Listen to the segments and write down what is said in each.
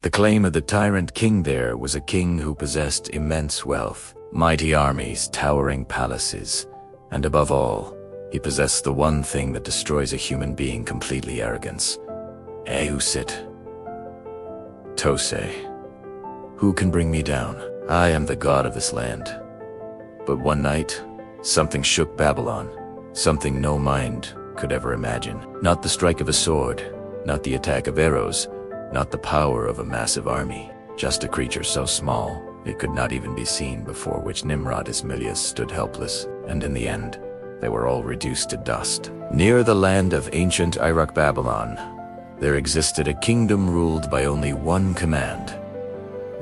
The claim of the tyrant king there was a king who possessed immense wealth, mighty armies, towering palaces, and above all, he possessed the one thing that destroys a human being completely: arrogance. Eusit. Tose. Who can bring me down? I am the god of this land. But one night, something shook Babylon, something no mind could ever imagine. Not the strike of a sword, not the attack of arrows, not the power of a massive army, just a creature so small it could not even be seen, before which Nimrod his millions stood helpless, and in the end, they were all reduced to dust. Near the land of ancient Iraq, Babylon, there existed a kingdom ruled by only one command: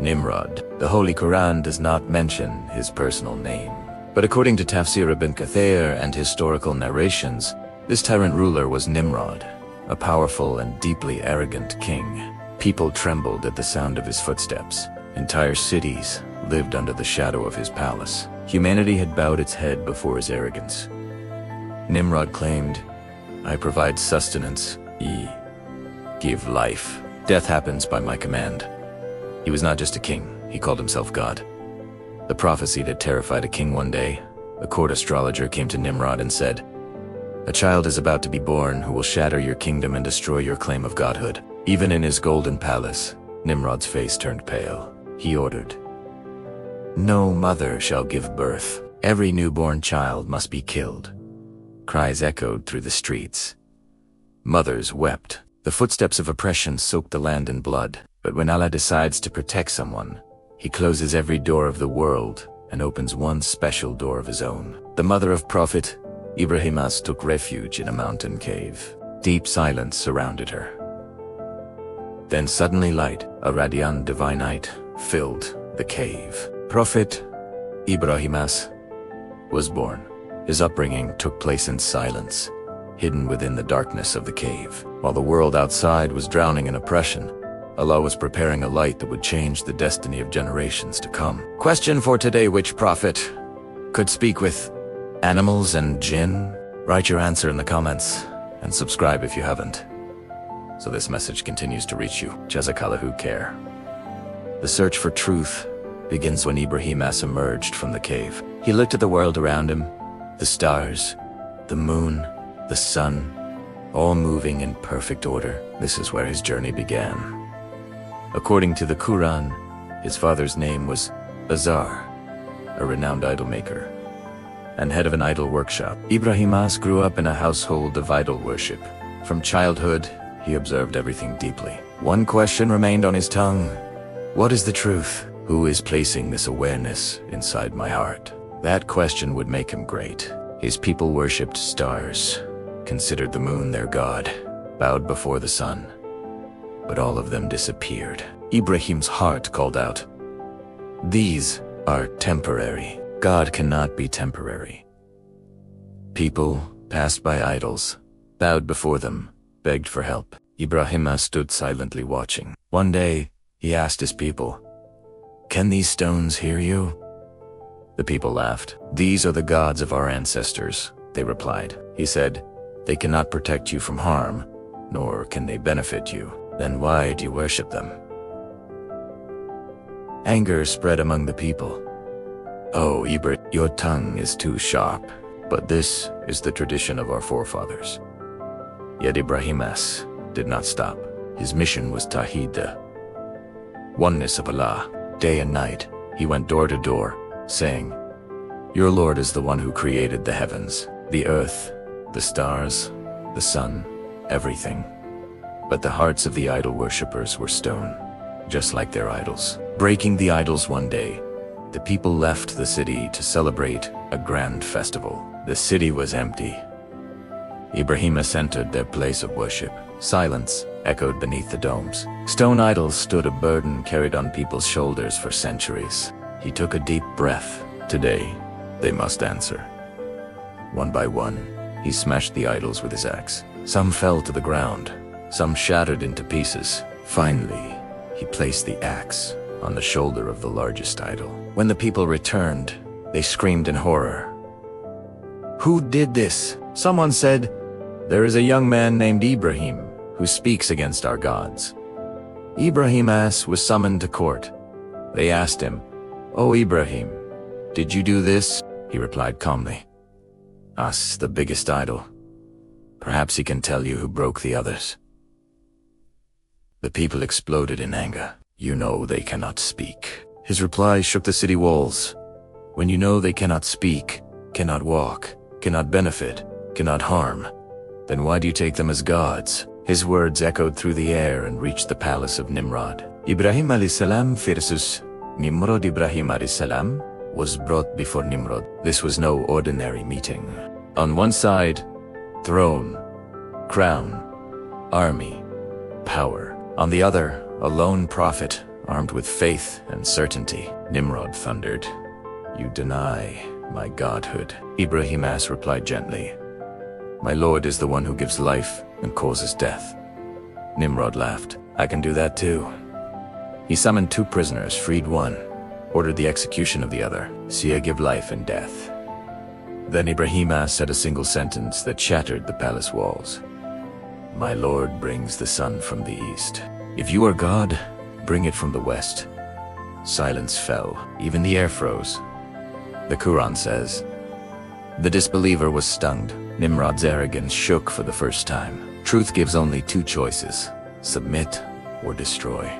Nimrod. The Holy Quran does not mention his personal name, but according to Tafsir Ibn Kathir and historical narrations, this tyrant ruler was Nimrod, a powerful and deeply arrogant king. People trembled at the sound of his footsteps. Entire cities lived under the shadow of his palace. Humanity had bowed its head before his arrogance. Nimrod claimed, "I provide sustenance, I give life. Death happens by my command." He was not just a king, he called himself God. The prophecy that terrified a king one day. A court astrologer came to Nimrod and said, "A child is about to be born who will shatter your kingdom and destroy your claim of godhood." Even in his golden palace, Nimrod's face turned pale. He ordered, "No mother shall give birth. Every newborn child must be killed." Cries echoed through the streets. Mothers wept. The footsteps of oppression soaked the land in blood. But when Allah decides to protect someone, he closes every door of the world and opens one special door of his own. The mother of Prophet Ibrahim AS took refuge in a mountain cave. Deep silence surrounded her. Then suddenly light, a radiant divine light, filled the cave. Prophet Ibrahim AS was born. His upbringing took place in silence, hidden within the darkness of the cave. While the world outside was drowning in oppression, Allah was preparing a light that would change the destiny of generations to come. Question for today: which prophet could speak with animals and jinn? Write your answer in the comments, and subscribe if you haven't, so this message continues to reach you. Jazakallah who care. The search for truth begins when Ibrahim AS emerged from the cave. He looked at the world around him, the stars, the moon, the sun, all moving in perfect order. This is where his journey began. According to the Quran, his father's name was Azar, a renowned idol maker and head of an idol workshop. Ibrahim AS grew up in a household of idol worship. From childhood, he observed everything deeply. One question remained on his tongue: what is the truth? Who is placing this awareness inside my heart? That question would make him great. His people worshipped stars, considered the moon their god, bowed before the sun. But all of them disappeared. Ibrahim's heart called out, "These are temporary. God cannot be temporary." People passed by idols, bowed before them, begged for help. Ibrahim AS stood silently watching. One day, he asked his people, "Can these stones hear you?" The people laughed. "These are the gods of our ancestors," they replied. He said, "They cannot protect you from harm, nor can they benefit you. Then why do you worship them?" Anger spread among the people. "Oh, Ibrahim, your tongue is too sharp, but this is the tradition of our forefathers." Yet Ibrahim AS did not stop. His mission was Tawheed, the oneness of Allah. Day and night, he went door to door, saying, "Your Lord is the one who created the heavens, the earth, the stars, the sun, everything." But the hearts of the idol worshippers were stone, just like their idols. Breaking the idols one day, the people left the city to celebrate a grand festival. The city was empty. Ibrahim AS entered their place of worship. Silence echoed beneath the domes. Stone idols stood a burden carried on people's shoulders for centuries. He took a deep breath. Today, they must answer. One by one, he smashed the idols with his axe. Some fell to the ground, some shattered into pieces. Finally, he placed the axe on the shoulder of the largest idol. When the people returned, they screamed in horror. "Who did this?" Someone said, "There is a young man named Ibrahim who speaks against our gods." Ibrahim AS was summoned to court. They asked him, "O Ibrahim, did you do this?" He replied calmly, "Us, the biggest idol. Perhaps he can tell you who broke the others." The people exploded in anger. "You know they cannot speak." His reply shook the city walls. When you know they cannot speak, cannot walk, cannot benefit, cannot harm, then why do you take them as gods? His words echoed through the air and reached the palace of Nimrod. Ibrahim AS versus Nimrod. Ibrahim AS was brought before Nimrod. This was no ordinary meeting. On one side, throne, crown, army, power. On the other, a lone prophet, armed with faith and certainty. Nimrod thundered, "You deny my godhood." Ibrahim AS replied gently, "My Lord is the one who gives life and causes death." Nimrod laughed, "I can do that too." He summoned 2 prisoners, freed one, ordered the execution of the other. "See, I give life and death." Then Ibrahim AS said a single sentence that shattered the palace walls. "My Lord brings the sun from the east. If you are God, bring it from the west." Silence fell. Even the air froze. The Quran says, "The disbeliever was stunned. Nimrod's arrogance shook for the first time. Truth gives only 2 choices, submit or destroy."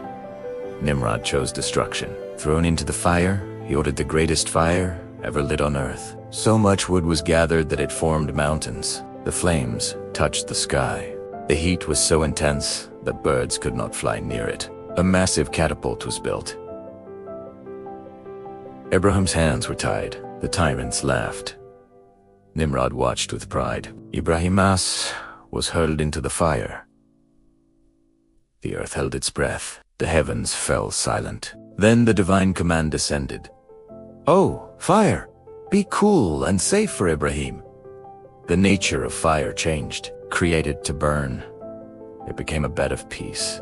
Nimrod chose destruction. Thrown into the fire, he ordered the greatest fire ever lit on earth. So much wood was gathered that it formed mountains. The flames touched the sky. The heat was so intense that birds could not fly near it. A massive catapult was built. Abraham's hands were tied. The tyrants laughed. Nimrod watched with pride. Ibrahim AS was hurled into the fire. The earth held its breath. The heavens fell silent. Then the divine command descended. "Oh, fire! Be cool and safe for Ibrahim." The nature of fire changed. Created to burn, it became a bed of peace.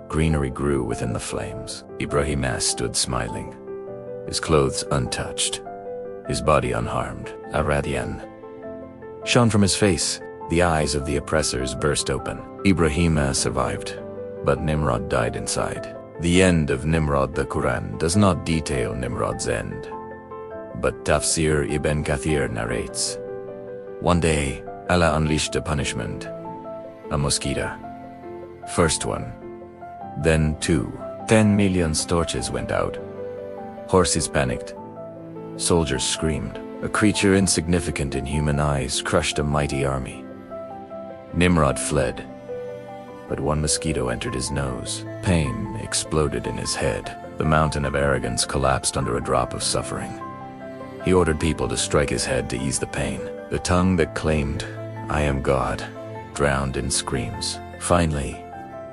Greenery grew within the flames. Ibrahim AS stood smiling, his clothes untouched, his body unharmed. A radiance shone from his face. The eyes of the oppressors burst open. Ibrahim AS survived, but Nimrod died inside. The end of Nimrod. The Quran does not detail Nimrod's end, but Tafsir Ibn Kathir narrates, "One day, Allah unleashed a punishment, a mosquito. First one, then 2. 10 million torches went out. Horses panicked. Soldiers screamed. A creature insignificant in human eyes crushed a mighty army. Nimrod fled, but one mosquito entered his nose. Pain exploded in his head. The mountain of arrogance collapsed under a drop of suffering. He ordered people to strike his head to ease the pain. The tongue that claimed, "I am God," drowned in screams. Finally,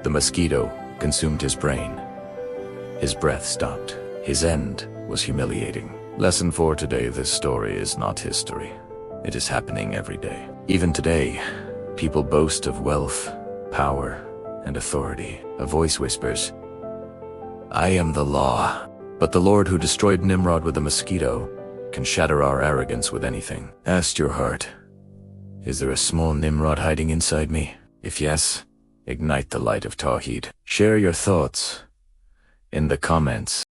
the mosquito consumed his brain. His breath stopped. His end was humiliating. Lesson for today: this story is not history. It is happening every day. Even today, people boast of wealth, power, and authority. A voice whispers, "I am the law." But the Lord who destroyed Nimrod with a mosquito can shatter our arrogance with anything. Ask your heart, is there a small Nimrod hiding inside me? If yes, ignite the light of Tawheed. Share your thoughts in the comments.